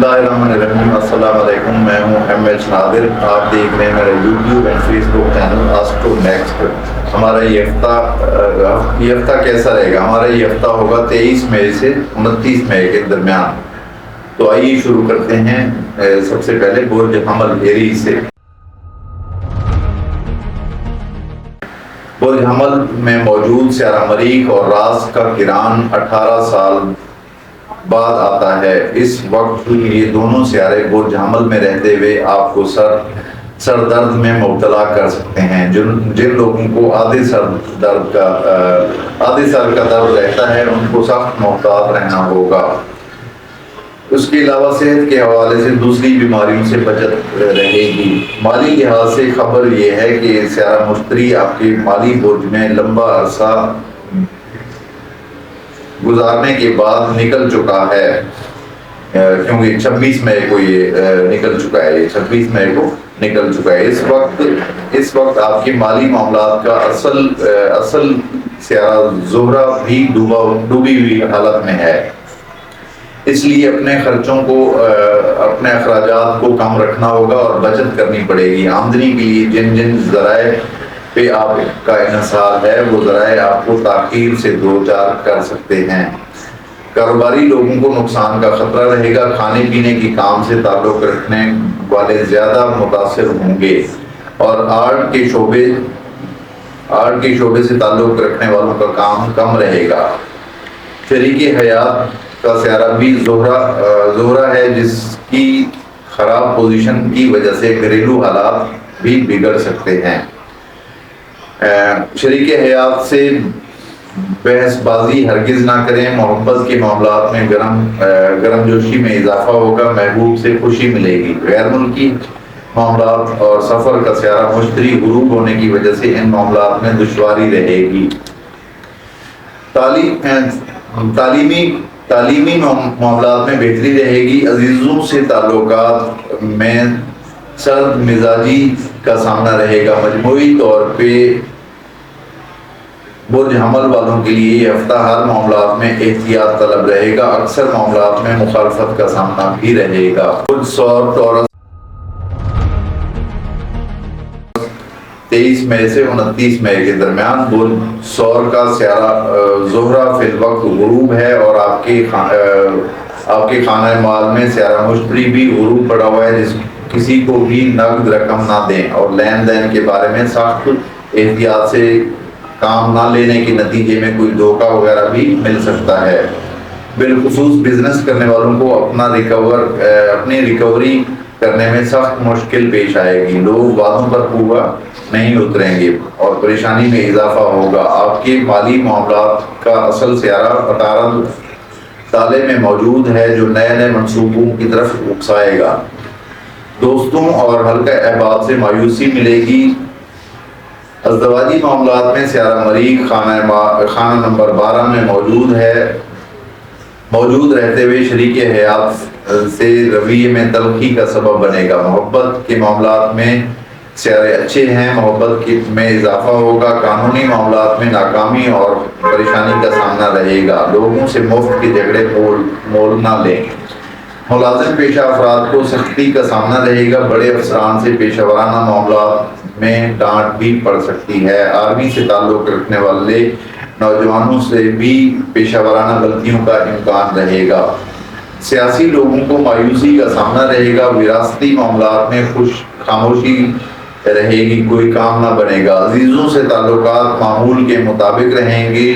اللہ الرحمن الرحیم، السلام علیکم۔ میں ہوں ایم ایچ نادر، آپ دیکھ رہے ہیں میرا YouTube and face book channel astro next. ہمارا یہ ہفتہ کیسا رہے گا؟ ہمارا یہ ہفتہ ہوگا 23 مئی سے 29 مئی کے درمیان۔ تو آئیے شروع کرتے ہیں سب سے پہلے برج حمل ایریز سے۔ برج حمل میں موجود سیارہ مریخ اور راس کا کران 18 سال بعد آتا ہے۔ اس وقت یہ دونوں سیارے برج حمل میں رہتے ہوئے آپ کو سر درد میں مبتلا کر سکتے ہیں۔ جن لوگوں کو آدھے سر کا درد رہتا ہے ان کو سخت محتاط رہنا ہوگا۔ اس کے علاوہ صحت کے حوالے سے دوسری بیماریوں سے بچت رہے گی۔ مالی لحاظ سے خبر یہ ہے کہ سیارہ مشتری آپ کے مالی برج میں لمبا عرصہ گزارنے کے بعد نکل چکا ہے، کیونکہ 26 مئی کو یہ نکل چکا ہے۔ 26 مئی کو نکل چکا ہے۔ اس وقت آپ کے مالی معاملات کا اصل سیارہ زہرہ بھی ڈوبی ہوئی حالت میں ہے۔ اس لیے اپنے خرچوں کو اپنے اخراجات کو کم رکھنا ہوگا اور بچت کرنی پڑے گی۔ آمدنی کے لیے جن ذرائع پہ آپ کا انحصار ہے وہ ذرائع آپ کو تاخیر سے دوچار کر سکتے ہیں۔ کاروباری لوگوں کو نقصان کا خطرہ رہے گا۔ کھانے پینے کی کام سے تعلق رکھنے والے زیادہ متاثر ہوں گے اور آرٹ کے شعبے سے تعلق رکھنے والوں کا کام کم رہے گا۔ شریک حیات کا سیارہ بھی زہرہ ہے، جس کی خراب پوزیشن کی وجہ سے گھریلو حالات بھی بگڑ سکتے ہیں۔ شریک حیات سے بحث بازی ہرگز نہ کریں۔ محبت کے معاملات میں گرم جوشی میں اضافہ ہوگا۔ محبوب سے خوشی ملے گی۔ غیر ملکی معاملات اور سفر کا سیارہ مشتری غروب ہونے کی وجہ سے ان معاملات میں دشواری رہے گی۔ تعلیمی معاملات میں بہتری رہے گی۔ عزیزوں سے تعلقات میں سرد مزاجی کا سامنا رہے گا۔ مجموعی طور پہ برج حمل والوں کے لیے یہ ہفتہ ہر معاملات میں احتیاط طلب رہے گا۔ اکثر معاملات میں مخالفت کا سامنا بھی رہے گا۔ برج ثور ٹورس 23 مئی سے 29 مئی کے درمیان۔ برج ثور کا سیارہ زہرہ فی الوقت غروب ہے اور آپ کے خانہ مال میں سیارہ مشتری بھی غروب پڑا ہوا ہے۔ کسی کو بھی نقد رقم نہ دیں اور لین دین کے بارے میں سخت احتیاط سے کام نہ لینے کے نتیجے میں کوئی دھوکہ وغیرہ بھی مل سکتا ہے۔ بالخصوص بزنس کرنے والوں کو اپنی ریکوری کرنے میں سخت مشکل پیش آئے گی۔ لوگ وعدوں پر پورا نہیں اتریں گے اور پریشانی میں اضافہ ہوگا۔ آپ کے مالی معاملات کا اصل سیارہ عطارد تالے میں موجود ہے، جو نئے منصوبوں کی طرف اکسائے گا۔ دوستوں اور حلقہ احباب سے مایوسی ملے گی۔ ازدواجی معاملات میں سیارہ مریخ خانہ نمبر 12 میں موجود رہتے ہوئے شریک حیات سے رویے میں تلخی کا سبب بنے گا۔ محبت کے معاملات میں سیارے اچھے ہیں، محبت میں اضافہ ہوگا۔ قانونی معاملات میں ناکامی اور پریشانی کا سامنا رہے گا۔ لوگوں سے مفت کے جھگڑے مول نہ لیں۔ ملازم پیشہ افراد کو سختی کا سامنا رہے گا۔ بڑے افسران سے پیشہ ورانہ معاملات میں ڈانٹ بھی پڑ سکتی ہے۔ آرمی سے تعلق رکھنے والے نوجوانوں سے بھی پیشہ ورانہ غلطیوں کا امکان رہے گا۔ سیاسی لوگوں کو مایوسی کا سامنا رہے گا۔ وراثتی معاملات میں خاموشی رہے گی، کوئی کام نہ بنے گا۔ عزیزوں سے تعلقات معمول کے مطابق رہیں گے۔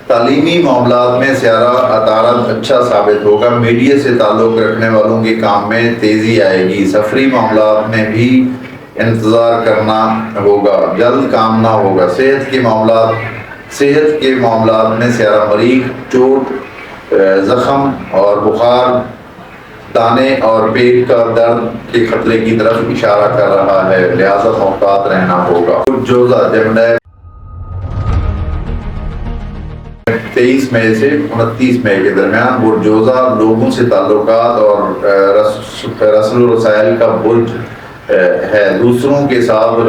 تعلیمی معاملات میں سیارہ عطارد اچھا ثابت ہوگا۔ میڈیا سے تعلق رکھنے والوں کے کام میں تیزی آئے گی۔ سفری معاملات میں بھی انتظار کرنا ہوگا، جلد کام نہ ہوگا۔ صحت کے معاملات میں سیارہ مریخ چوٹ، زخم اور بخار، دانے اور پیٹ کا درد کے خطرے کی طرف اشارہ کر رہا ہے، لہذا محتاط رہنا ہوگا۔ جوزہ جمنی 23 مئی سے 29 مئی کے درمیان۔ برج جوزہ لوگوں سے تعلقات اور رسل و رسائل کا برج ہے۔ دوسروں کے ساتھ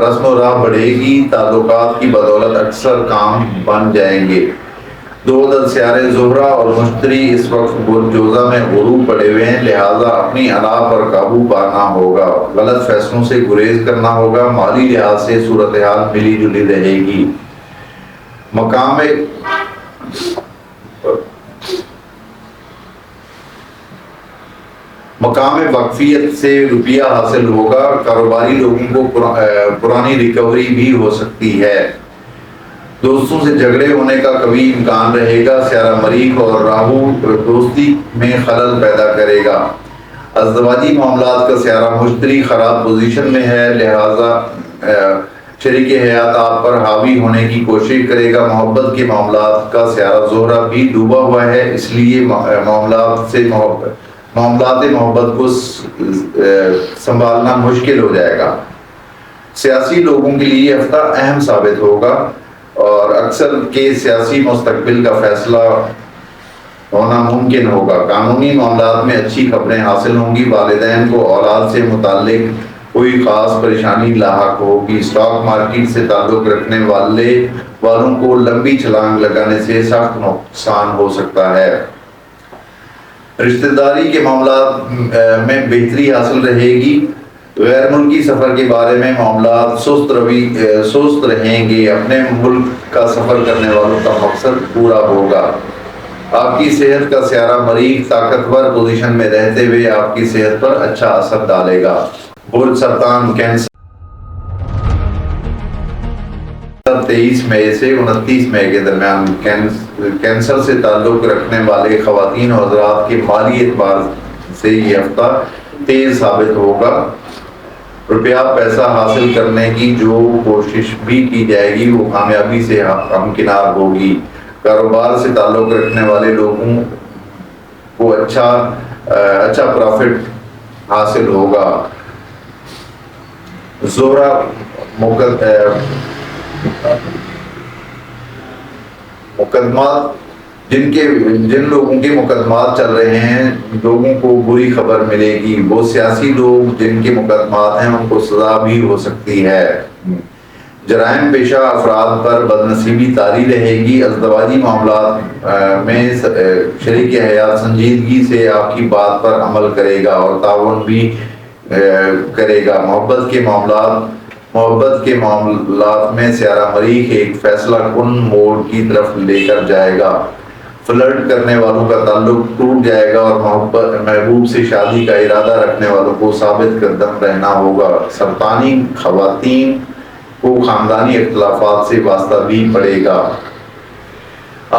رسم و راہ بڑھے گی۔ تعلقات کی بدولت اکثر کام بن جائیں گے۔ دو عدد سیارے زہرہ اور مشتری اس وقت برج جوزہ میں غروب پڑے ہوئے ہیں، لہٰذا اپنی انا پر قابو پانا ہوگا، غلط فیصلوں سے گریز کرنا ہوگا، مالی لحاظ سے صورتحال ملی جلی رہے گی۔ مقام وقفیت سے روپیہ حاصل ہوگا، کاروباری لوگوں کو پرانی ریکوری بھی ہو سکتی ہے، دوستوں سے جھگڑے ہونے کا قوی امکان رہے گا، سیارہ مریخ اور راہو دوستی میں خلل پیدا کرے گا۔ ازدواجی معاملات کا سیارہ مشتری خراب پوزیشن میں ہے، لہذا شریک حیات آپ پر حاوی ہونے کی کوشش کرے گا۔ محبت کے معاملات کا سیارہ زہرہ بھی ڈوبا ہوا ہے، اس لیے معاملات محبت کو سنبھالنا مشکل ہو جائے گا۔ سیاسی لوگوں کے لیے ہفتہ اہم ثابت ہوگا اور اکثر کے سیاسی مستقبل کا فیصلہ ہونا ممکن ہوگا۔ قانونی معاملات میں اچھی خبریں حاصل ہوں گی، والدین کو اولاد سے متعلق کوئی خاص پریشانی لاحق ہوگی۔ اسٹاک مارکیٹ سے تعلق رکھنے والوں کو لمبی چھلانگ لگانے سے سخت نقصان ہو سکتا ہے۔ رشتہ داری کے معاملات میں بہتری حاصل رہے گی، غیر ملکی سفر کے بارے میں معاملات سست رہیں گے، اپنے ملک کا سفر کرنے والوں کا مقصد پورا ہوگا۔ آپ کی صحت کا سیارہ مریخ طاقتور پوزیشن میں رہتے ہوئے آپ کی صحت پر اچھا اثر ڈالے گا۔ برج سرطان کینسر 23 مئی سے 29 مئی کے درمیان کینسر سے تعلق رکھنے والے خواتین اور حضرات کے مالی اعتبار سے یہ ہفتہ تیز ثابت ہوگا۔ روپیہ پیسہ حاصل کرنے کی جو کوشش بھی کی جائے گی وہ کامیابی سے ہمکنار ہوگی۔ کاروبار سے تعلق رکھنے والے لوگوں کو اچھا پروفٹ حاصل ہوگا۔ زہرہ مقدمات جن لوگوں کے مقدمات چل رہے ہیں، لوگوں کو بری خبر ملے گی۔ وہ سیاسی لوگ جن کے مقدمات ہیں ان کو سزا بھی ہو سکتی ہے۔ جرائم پیشہ افراد پر بدنصیبی طاری رہے گی۔ ازدواجی معاملات میں شریک حیات سنجیدگی سے آپ کی بات پر عمل کرے گا اور تعاون بھی کرے گا۔ محبت کے معاملات میں سیارہ مریخ ایک فیصلہ کن موڑ کی طرف لے کر جائے گا۔ فلرٹ کرنے والوں کا تعلق ٹوٹ جائے گا اور محبوب سے شادی کا ارادہ رکھنے والوں کو ثابت قدم رہنا ہوگا۔ سرطانی خواتین کو خاندانی اختلافات سے واسطہ بھی پڑے گا۔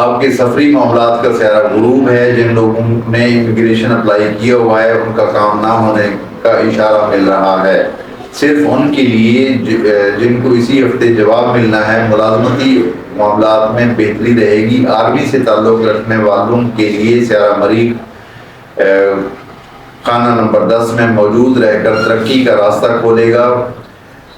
آپ کے سفری معاملات کا سیارہ غروب ہے۔ جن لوگوں نے امیگریشن اپلائی کیا ہوا ہے ان کا کام نہ ہونے کا اشارہ مل رہا ہے، صرف ان کے لیے جن کو اسی ہفتے جواب ملنا ہے۔ ملازمتی معاملات میں بہتری رہے گی۔ آرمی سے تعلق رکھنے والوں کے لیے سیارہ مریخ خانہ نمبر 10 میں موجود رہ کر ترقی کا راستہ کھولے گا۔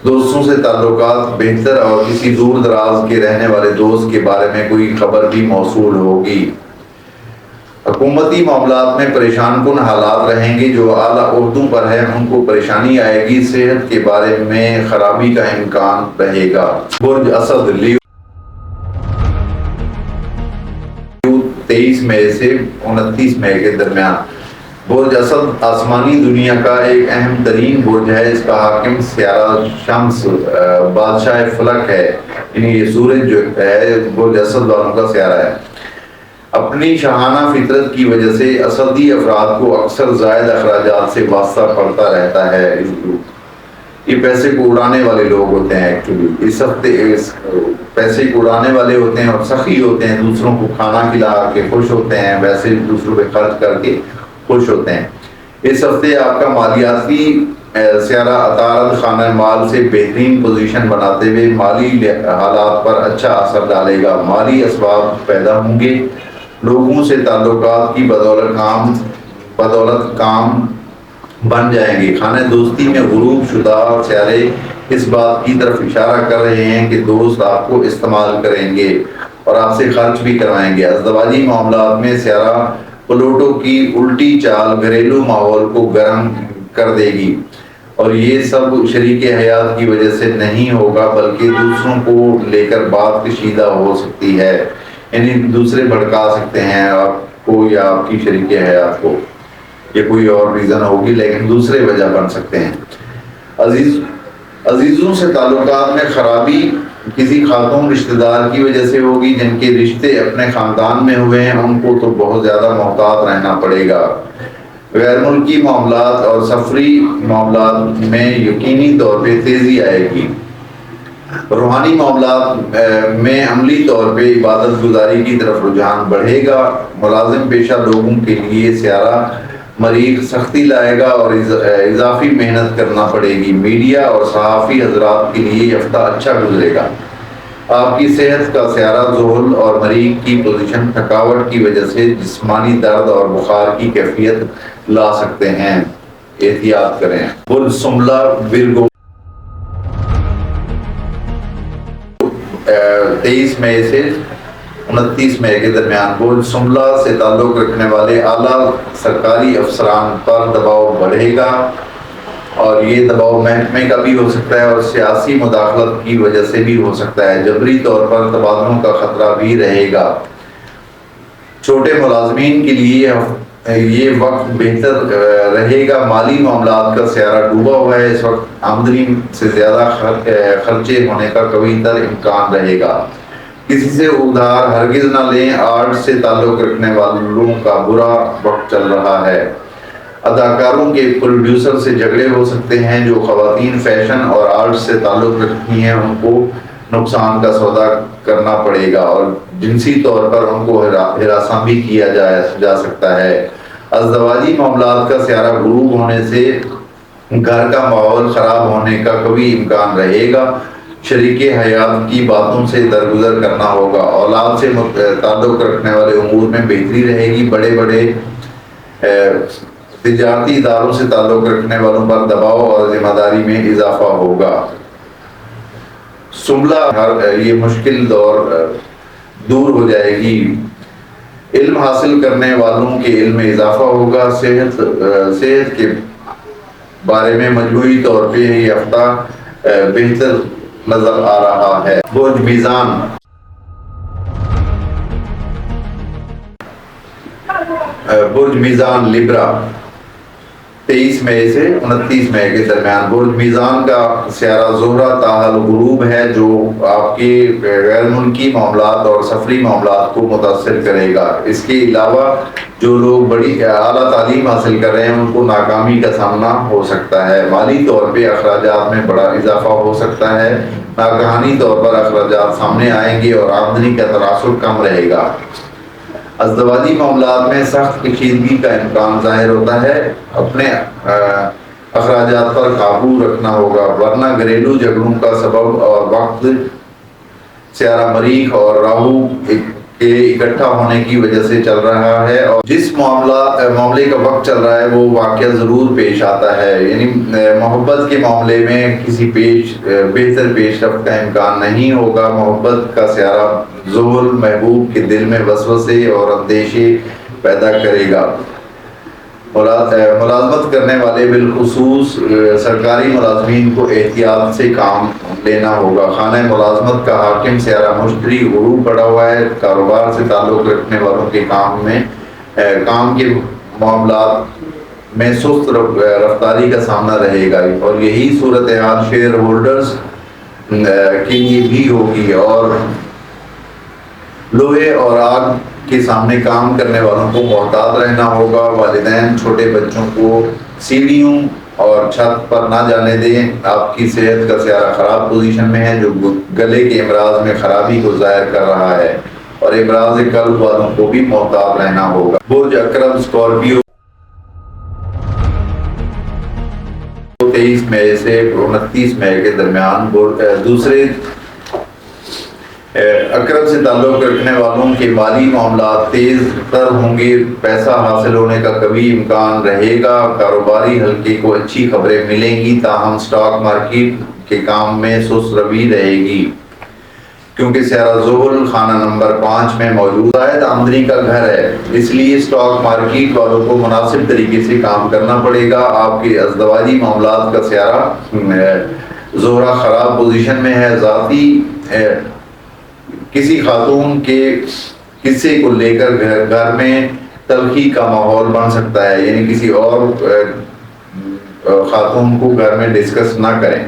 دوستوں سے تعلقات بہتر اور کسی دور دراز کے رہنے والے دوست کے بارے میں کوئی خبر بھی موصول ہوگی۔ حکومتی معاملات میں پریشان کن حالات رہیں گے۔ جو اعلیٰ عہدوں پر ہیں ان کو پریشانی آئے گی۔ صحت کے بارے میں خرابی کا امکان رہے گا۔ برج اسد لیو 23 مئی سے 29 مئی کے درمیان۔ برج اسد آسمانی دنیا کا ایک اہم ترین برج ہے۔ اس کا حاکم سیارہ شمس بادشاہ فلک ہے، یعنی یہ سورج جو ہے برج اسد والوں کا سیارہ ہے۔ اپنی شاہانہ فطرت کی وجہ سے اسدی افراد کو اکثر زائد اخراجات سے واسطہ پڑتا رہتا ہے۔ یہ پیسے کو اڑانے والے لوگ ہوتے ہیں، ایکچولی اس ہفتے پیسے کو اڑانے والے ہوتے ہیں اور سخی ہوتے ہیں، دوسروں کو کھانا کھلا کے خوش ہوتے ہیں، ویسے دوسروں پہ خرچ کر کے خوش ہوتے ہیں۔ اس ہفتے آپ کا مالیاتی سیارہ عطارد خانہ مال سے بہترین پوزیشن بناتے ہوئے مالی حالات پر اچھا اثر ڈالے گا۔ مالی اسباب پیدا ہوں گے۔ لوگوں سے تعلقات کی بدولت کام بن جائیں گے۔ خانہ دوستی میں غروب شدہ سیارے اس بات کی طرف اشارہ کر رہے ہیں کہ دوست آپ کو استعمال کریں گے اور آپ سے خرچ بھی کروائیں گے۔ ازدواجی معاملات میں سیارہ پلوٹو کی الٹی چال گھریلو ماحول کو گرم کر دے گی اور یہ سب شریک حیات کی وجہ سے نہیں ہوگا بلکہ دوسروں کو لے کر بات کشیدہ ہو سکتی ہے۔ یعنی دوسرے بھڑکا سکتے ہیں آپ کو یا آپ کی شریک حیات کو، یہ کوئی اور ریزن ہوگی لیکن دوسرے وجہ بن سکتے ہیں۔ عزیزوں سے تعلقات میں خرابی کسی خاتون رشتہ دار کی وجہ سے ہوگی، جن کے رشتے اپنے خاندان میں ہوئے ہیں ان کو تو بہت زیادہ محتاط رہنا پڑے گا۔ غیر ملکی معاملات اور سفری معاملات میں یقینی طور پہ تیزی آئے گی۔ روحانی معاملات میں عملی طور پہ عبادت گزاری کی طرف رجحان بڑھے گا۔ ملازم پیشہ لوگوں کے لیے سیارہ مریخ سختی لائے گا اور اضافی محنت کرنا پڑے گی۔ میڈیا اور صحافی حضرات کے لیے یہ ہفتہ اچھا گزرے گا۔ آپ کی صحت کا سیارہ زحل اور مریخ کی پوزیشن تھکاوٹ کی وجہ سے جسمانی درد اور بخار کی کیفیت لا سکتے ہیں، احتیاط کریں۔ برج سنبلہ ورگو 23 مئی سے 29 مئی کے درمیان برج سنبلہ سے تعلق رکھنے والے اعلیٰ سرکاری افسران پر دباؤ بڑھے گا، اور یہ دباؤ محکمے کا بھی ہو سکتا ہے اور سیاسی مداخلت کی وجہ سے بھی ہو سکتا ہے۔ جبری طور پر تبادلوں کا خطرہ بھی رہے گا۔ چھوٹے ملازمین کے لیے یہ وقت بہتر رہے گا۔ مالی معاملات کا سیارہ ڈوبا ہوا ہے، اس وقت آمدنی سے زیادہ خرچے ہونے کا قوی تر امکان رہے گا۔ کسی سے ادھار ہرگز نہ لیں۔ آرٹ سے تعلق رکھنے والوں کا برا وقت چل رہا ہے۔ اداکاروں کے پروڈیوسر سے جھگڑے ہو سکتے ہیں۔ جو خواتین فیشن اور آرٹ سے تعلق رکھتی ہیں ان کو نقصان کا سودا کرنا پڑے گا، اور جنسی طور پر ان کو ہراساں بھی کیا جا سکتا ہے۔ ازدواجی معاملات کا سیارہ غروب ہونے سے گھر کا ماحول خراب ہونے کا قوی امکان رہے گا۔ شریک حیات کی باتوں سے درگزر کرنا ہوگا۔ اولاد سے تعلق رکھنے والے امور میں بہتری رہے گی۔ بڑے بڑے تجارتی اداروں سے تعلق رکھنے والوں پر دباؤ اور ذمہ داری میں اضافہ ہوگا۔ سنبلہ یہ مشکل دور دور ہو جائے گی۔ علم حاصل کرنے والوں کے علم میں اضافہ ہوگا۔ صحت کے بارے میں مجموعی طور پہ یہ ہفتہ بہتر نظر آ رہا ہے۔ برج میزان لبرا 23 مئی سے 29 مئی کے درمیان۔ برج میزان کا سیارہ زہرہ تاحال غروب ہے، جو آپ کے غیر ملکی معاملات اور سفری معاملات کو متاثر کرے گا۔ اس کے علاوہ جو لوگ بڑی اعلیٰ تعلیم حاصل کر رہے ہیں ان کو ناکامی کا سامنا ہو سکتا ہے۔ مالی طور پہ اخراجات میں بڑا اضافہ ہو سکتا ہے۔ ناگہانی طور پر اخراجات سامنے آئیں گے اور آمدنی کا تناسب کم رہے گا۔ ازدواجی معاملات میں سخت کشیدگی کا امکان ظاہر ہوتا ہے۔ اپنے اخراجات پر قابو رکھنا ہوگا، ورنہ گھریلو جھگڑوں کا سبب اور وقت سیارہ مریخ اور راہو کے اکٹھا ہونے کی وجہ سے چل رہا ہے، اور جس معاملے کا وقت چل رہا ہے وہ واقعہ ضرور پیش آتا ہے۔ یعنی محبت کے معاملے میں کسی بہتر پیش رفت کا امکان نہیں ہوگا۔ محبت کا سیارہ زحل محبوب کے دل میں وسوسے اور اندیشے پیدا کرے گا۔ ملازمت کرنے والے بالخصوص سرکاری ملازمین کو احتیاط سے کام لینا ہوگا۔ خانہ ملازمت کا حاکم سیارہ مشتری غروب پڑا ہوا ہے۔ کاروبار سے تعلق رکھنے والوں کے کام کے معاملات میں سست رفتاری کا سامنا رہے گا، اور یہی صورتحال شیئر ہولڈرز کے لیے بھی ہوگی، اور لوہے اور آگ کے سامنے کام کرنے والوں کو محتاط رہنا ہوگا۔ والدین چھوٹے بچوں کو سیڑھیوں اور چھت پر نہ جانے دیں۔ آپ کی صحت کا سیارہ خراب پوزیشن میں ہے، جو گلے کے امراض میں خرابی کو ظاہر کر رہا ہے، اور امراض قلب والوں کو بھی محتاط رہنا ہوگا۔ برج اکرم اسکارپیو 23 مئی سے 29 مئی کے درمیان۔ دوسرے اکرم سے تعلق رکھنے والوں کے مالی معاملات تیز تر ہوں گے۔ پیسہ حاصل ہونے کا قوی امکان رہے گا۔ کاروباری حلقے کو اچھی خبریں ملیں گی، تاہم سٹاک مارکیٹ کے کام میں سست روی رہے گی، کیونکہ سیارہ زحل خانہ نمبر 5 میں موجود ہے۔ آمدنی کا گھر ہے، اس لیے سٹاک مارکیٹ والوں کو مناسب طریقے سے کام کرنا پڑے گا۔ آپ کے ازدواجی معاملات کا سیارہ زہرہ خراب پوزیشن میں ہے۔ ذاتی کسی خاتون کے قصے کو لے کر گھر میں تلخی کا ماحول بن سکتا ہے، یعنی کسی اور خاتون کو گھر میں ڈسکس نہ کریں۔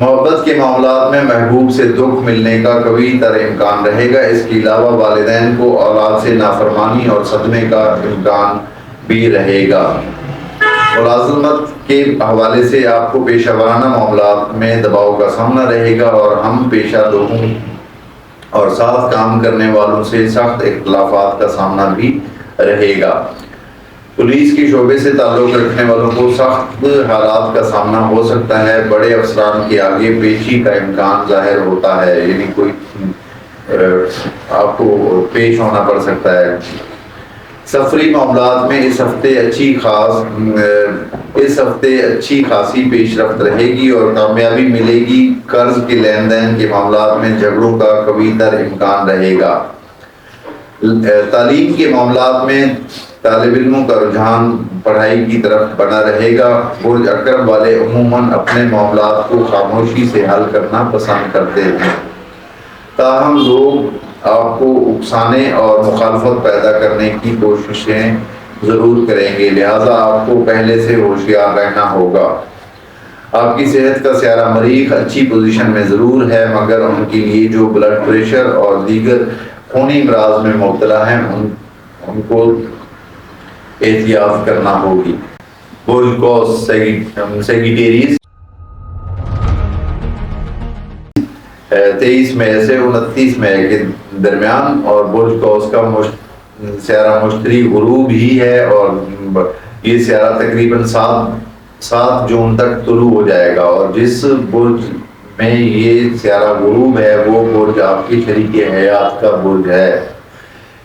محبت کے معاملات میں محبوب سے دکھ ملنے کا کبھی تر امکان رہے گا۔ اس کے علاوہ والدین کو اولاد سے نافرمانی اور صدمے کا امکان بھی رہے گا۔ ملازمت کے حوالے سے آپ کو پیشہ ورانہ معاملات میں دباؤ کا سامنا رہے گا اور ہم پیشہ لوگوں اور ساتھ کام کرنے والوں سے سخت اختلافات کا سامنا بھی رہے گا۔ پولیس کے شعبے سے تعلق رکھنے والوں کو سخت حالات کا سامنا ہو سکتا ہے۔ بڑے افسران کے آگے پیشی کا امکان ظاہر ہوتا ہے، یعنی کوئی آپ کو پیش ہونا پڑ سکتا ہے۔ سفری معاملات میں اس ہفتے اچھی خاصی پیش رفت رہے گی اور کامیابی ملے گی۔ قرض کے لین دین کے معاملات میں جھگڑوں کا کبھی تر امکان رہے گا۔ تعلیم کے معاملات میں طالب علموں کا رجحان پڑھائی کی طرف بنا رہے گا۔ برج اکرم والے عموماً اپنے معاملات کو خاموشی سے حل کرنا پسند کرتے ہیں، تاہم لوگ آپ کو اکسانے اور مخالفت پیدا کرنے کی کوششیں ضرور کریں گے، لہٰذا آپ کو پہلے سے ہوشیار رہنا ہوگا۔ آپ کی صحت کا سیارہ مریخ اچھی پوزیشن میں ضرور ہے، مگر ان کے لیے جو بلڈ پریشر اور دیگر خونی امراض میں مبتلا ہیں ان کو احتیاط کرنا ہوگی۔ برج قوس سیگیٹیریس 23 مئی سے 29 مئی کے درمیان، اور برج قوس کا سیارہ مشتری غروب ہی ہے، اور یہ سیارہ تقریباً 7 جون تک طلوع ہو جائے گا، اور جس برج میں یہ سیارہ غروب ہے وہ برج آپ کی شریک حیات کا برج ہے،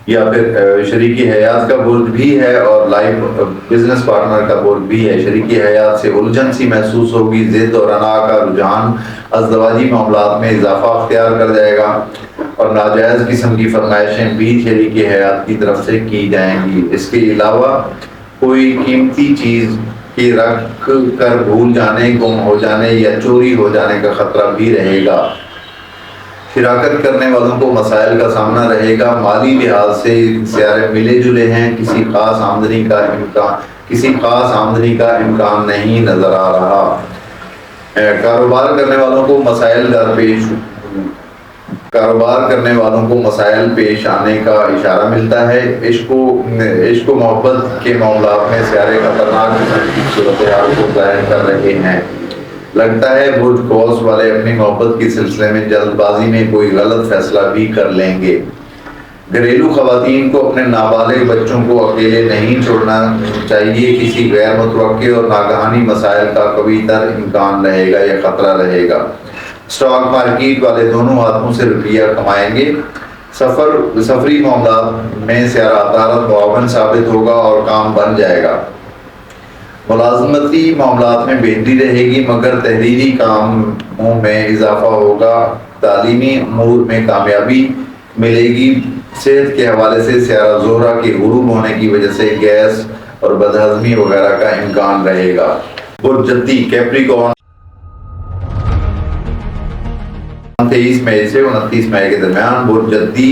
یا پھر شریک حیات کا برج بھی ہے اور لائف بزنس پارٹنر کا برج بھی ہے۔ شریک حیات سے الجھن سی محسوس ہوگی، ضد اور انا کا رجحان ازدواجی معاملات میں اضافہ اختیار کر جائے گا، اور ناجائز قسم کی فرمائشیں بھی شریک حیات کی طرف سے کی جائیں گی۔ اس کے علاوہ کوئی قیمتی چیز کی رکھ کر بھول جانے، گم ہو جانے یا چوری ہو جانے کا خطرہ بھی رہے گا۔ شراکت کرنے والوں کو مسائل کا سامنا رہے گا۔ مالی لحاظ سے سیارے ملے جلے ہیں، کسی خاص آمدنی کا امکان نہیں نظر آ رہا۔ کاروبار کرنے والوں کو مسائل پیش آنے کا اشارہ ملتا ہے۔ عشق و محبت کے معاملات میں سیارے خطرناک قسم کی صورتحال کو ظاہر کر رہے ہیں۔ لگتا ہے برج قوس والے اپنی محبت کے سلسلے میں جلد بازی میں کوئی غلط فیصلہ بھی کر لیں گے۔ گھریلو خواتین کو اپنے نابالغ بچوں کو اکیلے نہیں چھوڑنا چاہیے۔ کسی غیر متوقع اور ناگہانی مسائل کا کبھی تر امکان رہے گا یا خطرہ رہے گا۔ اسٹاک مارکیٹ والے دونوں ہاتھوں سے روپیہ کمائیں گے۔ سفری معاملات میں سیارہ عطارد معاون ثابت ہوگا اور کام بن جائے گا۔ ملازمتی معاملات میں بہتری رہے گی، مگر تحریری کاموں میں اضافہ ہوگا۔ تعلیمی امور میں کامیابی ملے گی۔ صحت کے حوالے سے سیارہ زہرہ کے غروب ہونے کی وجہ سے گیس اور بدہضمی وغیرہ کا امکان رہے گا۔ برج جدی کیپریکارن 23 مئی سے 29 مئی کے درمیان۔ برج جدی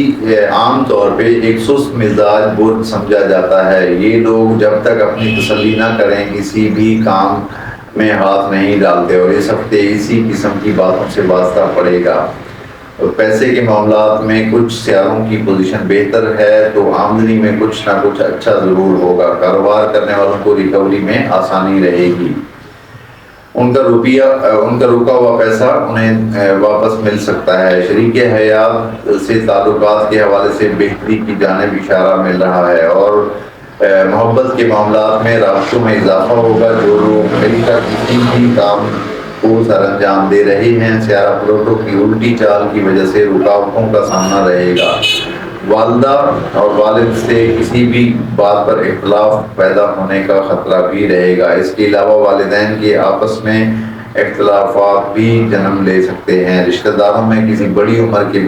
عام طور پہ ایک سست مزاج برج سمجھا جاتا ہے۔ یہ لوگ جب تک اپنی تسلی نہ کریں کسی بھی کام میں ہاتھ نہیں ڈالتے، اور اس ہفتے اسی قسم کی باتوں سے واسطہ پڑے گا۔ پیسے کے معاملات میں کچھ سیاروں کی پوزیشن بہتر ہے تو آمدنی میں کچھ نہ کچھ اچھا ضرور ہوگا۔ کاروبار کرنے والوں کو ریکوری میں آسانی رہے گی۔ ان کا رکا ہوا پیسہ انہیں واپس مل سکتا ہے۔ شریک حیات سے تعلقات کے حوالے سے بہتری کی جانب اشارہ مل رہا ہے، اور محبت کے معاملات میں رابطوں میں اضافہ ہوگا۔ جو لوگ ابھی تک کسی بھی کام کو سر انجام دے رہے ہیں، سیارہ پلوٹو کی الٹی چال کی وجہ سے رکاوٹوں کا سامنا رہے گا۔ والدہ اور والد سے کسی بھی بات پر اختلاف پیدا ہونے کا خطرہ بھی رہے گا۔ اس کے علاوہ والدین کے آپس میں اختلافات بھی جنم لے سکتے ہیں۔ رشتہ داروں میں کسی بڑی عمر کے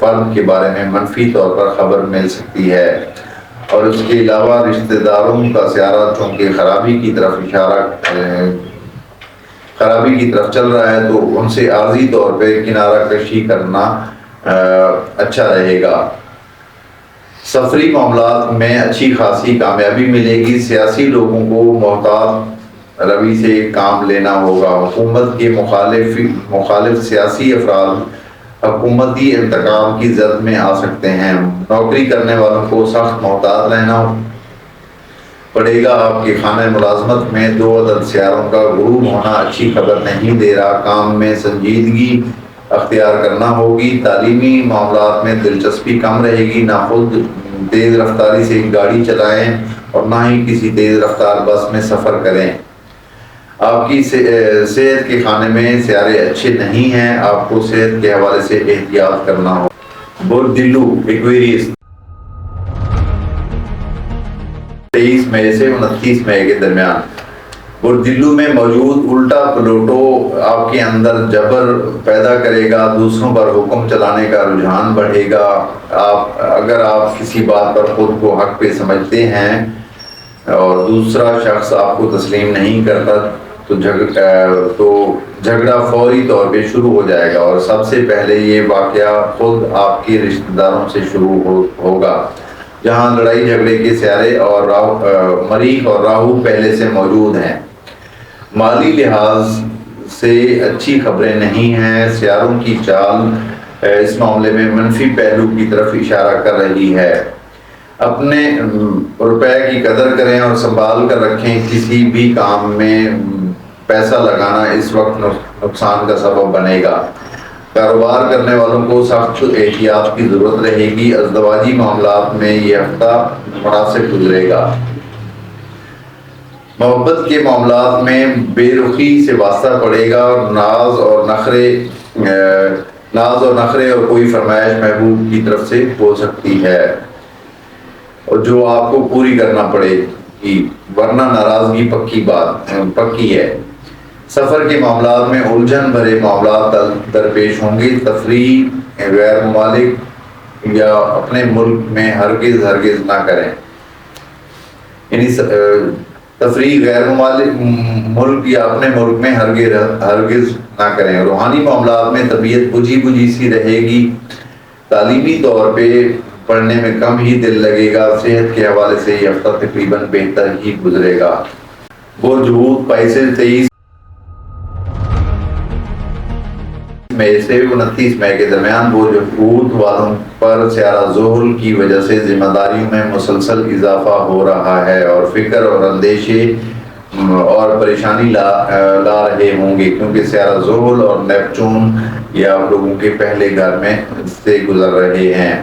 فرد کے بارے میں منفی طور پر خبر مل سکتی ہے، اور اس کے علاوہ رشتہ داروں کا سیارہ چونکہ خرابی کی طرف چل رہا ہے تو ان سے عارضی طور پہ کنارہ کشی کرنا اچھا رہے گا۔ سفری معاملات میں اچھی خاصی کامیابی ملے گی۔ سیاسی لوگوں کو محتاط روی سے کام لینا ہوگا۔ حکومت کے مخالف سیاسی افراد حکومتی انتقام کی زد میں آ سکتے ہیں۔ نوکری کرنے والوں کو سخت محتاط رہنا پڑے گا۔ آپ کے خانہ ملازمت میں 2 عدد سیاروں کا غروب ہونا اچھی خبر نہیں دے رہا۔ کام میں سنجیدگی اختیار کرنا ہوگی۔ تعلیمی معاملات میں دلچسپی کم رہے گی۔ نہ خود تیز رفتاری سے گاڑی چلائیں اور نہ ہی کسی تیز رفتار بس میں سفر کریں۔ آپ کی صحت کے خانے میں سیارے اچھے نہیں ہیں۔ آپ کو صحت کے حوالے سے احتیاط کرنا ہو۔ برج دلو ایکویریس 23 مئی سے 29 مئی کے درمیان برج دلو میں موجود الٹا پلوٹو آپ کے اندر جبر پیدا کرے گا۔ دوسروں پر حکم چلانے کا رجحان بڑھے گا۔ اگر آپ کسی بات پر خود کو حق پہ سمجھتے ہیں اور دوسرا شخص آپ کو تسلیم نہیں کرتا تو جھگڑا فوری طور پہ شروع ہو جائے گا، اور سب سے پہلے یہ واقعہ خود آپ کے رشتہ داروں سے شروع ہوگا، جہاں لڑائی جھگڑے کے سیارے اور مریخ اور راہو پہلے سے موجود ہیں۔ مالی لحاظ سے اچھی خبریں نہیں ہیں۔ سیاروں کی چال اس معاملے میں منفی پہلو کی طرف اشارہ کر رہی ہے۔ اپنے روپے کی قدر کریں اور سنبھال کر رکھیں۔ کسی بھی کام میں پیسہ لگانا اس وقت نقصان کا سبب بنے گا۔ کاروبار کرنے والوں کو سخت احتیاط کی ضرورت رہے گی۔ ازدواجی معاملات میں یہ ہفتہ مناسب گزرے گا۔ محبت کے معاملات میں بے رخی سے واسطہ پڑے گا، اور ناز اور نخرے اور کوئی فرمائش محبوب کی طرف سے ہو سکتی ہے اور جو آپ کو پوری کرنا پڑے گی، ورنہ ناراضگی پکی ہے۔ سفر کے معاملات میں الجھن بھرے معاملات درپیش ہوں گے۔ تفریح غیر ممالک یا اپنے ملک میں ہرگز نہ کریں، یعنی تفریح غیر ملک یا اپنے ملک میں ہرگز نہ کریں۔ روحانی معاملات میں طبیعت بجھی سی رہے گی۔ تعلیمی طور پہ پڑھنے میں کم ہی دل لگے گا۔ صحت کے حوالے سے یہ ہفتہ تقریباً بہتر ہی گزرے گا۔ برج حوت پائسز 23 مئی سے 29 مئی کے درمیان برج حوت والوں پر سیارہ زحل کی وجہ سے ذمہ داریوں میں مسلسل اضافہ ہو رہا ہے، اور فکر اور اندیشے اور پریشانی لا رہے ہوں گے، کیونکہ سیارہ زحل اور نیپچون یہ آپ لوگوں کے پہلے گھر میں سے گزر رہے ہیں۔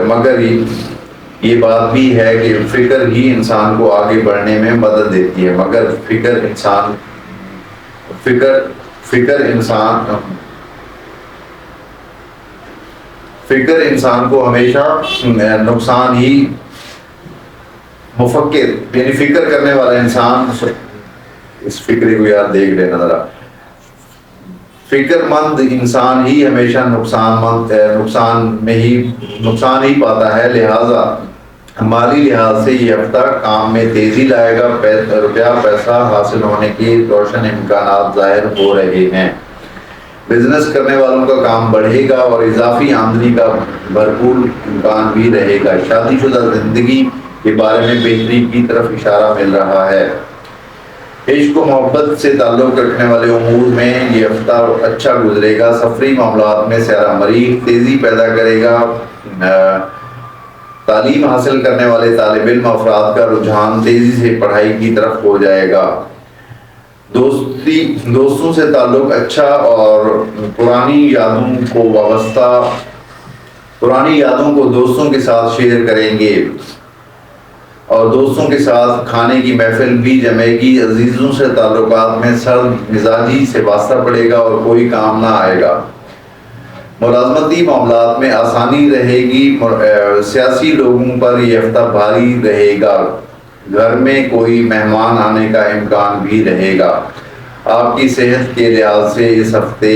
مگر یہ بات بھی ہے کہ فکر ہی انسان کو آگے بڑھنے میں مدد دیتی ہے، مگر فکر انسان کو ہمیشہ نقصان ہی یعنی فکر کرنے والا انسان، اس فکر کو یاد دیکھ لینا ذرا، فکر مند انسان ہی ہمیشہ نقصان ہی پاتا ہے۔ لہذا مالی لحاظ سے یہ ہفتہ کام میں تیزی لائے گا۔ روپیہ پیسہ حاصل ہونے کے روشن امکانات ظاہر ہو رہے ہیں۔ بزنس کرنے والوں کا کام بڑھے گا اور اضافی آمدنی کا بھرپور امکان بھی رہے گا۔ شادی شدہ زندگی کے بارے میں بہتری کی طرف اشارہ مل رہا ہے۔ عشق و محبت سے تعلق رکھنے والے امور میں یہ ہفتہ اچھا گزرے گا۔ سفری معاملات میں سیارہ مریخ تیزی پیدا کرے گا۔ تعلیم حاصل کرنے والے طالب علم افراد کا رجحان تیزی سے پڑھائی کی طرف ہو جائے گا۔ دوستوں سے تعلق اچھا اور پرانی یادوں کو دوستوں کے ساتھ شیئر کریں گے، اور دوستوں کے ساتھ کھانے کی محفل بھی جمے گی۔ عزیزوں سے تعلقات میں سرد مزاجی سے واسطہ پڑے گا اور کوئی کام نہ آئے گا۔ ملازمتی معاملات میں آسانی رہے گی۔ سیاسی لوگوں پر یہ ہفتہ بھاری رہے گا۔ گھر میں کوئی مہمان آنے کا امکان بھی رہے گا۔ آپ کی صحت کے لحاظ سے اس ہفتے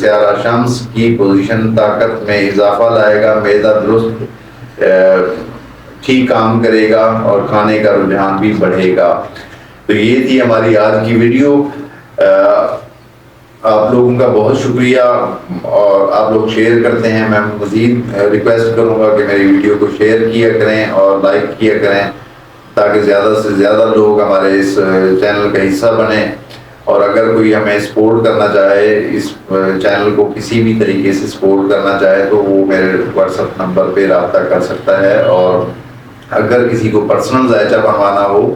سیارہ شمس کی پوزیشن طاقت میں اضافہ لائے گا۔ معدہ درست ٹھیک کام کرے گا اور کھانے کا رجحان بھی بڑھے گا۔ تو یہ تھی ہماری آج کی ویڈیو۔ آپ لوگوں کا بہت شکریہ، اور آپ لوگ شیئر کرتے ہیں. میں مزید ریکویسٹ کروں گا کہ میری ویڈیو کو شیئر کیا کریں اور لائک کیا کریں، تاکہ زیادہ سے زیادہ لوگ ہمارے اس چینل کا حصہ بنیں. اور اگر کوئی ہمیں سپورٹ کرنا چاہے، اس چینل کو کسی بھی طریقے سے سپورٹ کرنا چاہے، تو وہ میرے واٹس ایپ نمبر پہ رابطہ کر سکتا ہے. اور اگر کسی کو پرسنل ذائچہ بنوانا ہو،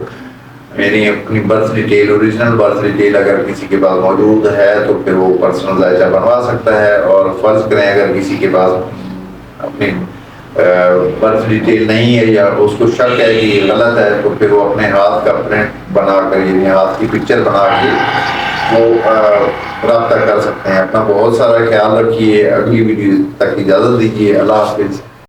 میری اپنی birth detail, original birth detail اگر کسی کے پاس موجود ہے تو پھر وہ پرسنل ذائچہ بنوا سکتا ہے. اور فرض کریں اگر کسی کے پاس اپنی برتھ ڈیٹیل نہیں ہے یا اس کو شک ہے کہ یہ غلط ہے، تو پھر وہ اپنے ہاتھ کا پرنٹ بنا کر، یعنی ہاتھ کی پکچر بنا کے وہ رابطہ کر سکتے ہیں. اپنا بہت سارا خیال رکھیے. اگلی ویڈیو تک اجازت دیجیے. اللہ حافظ.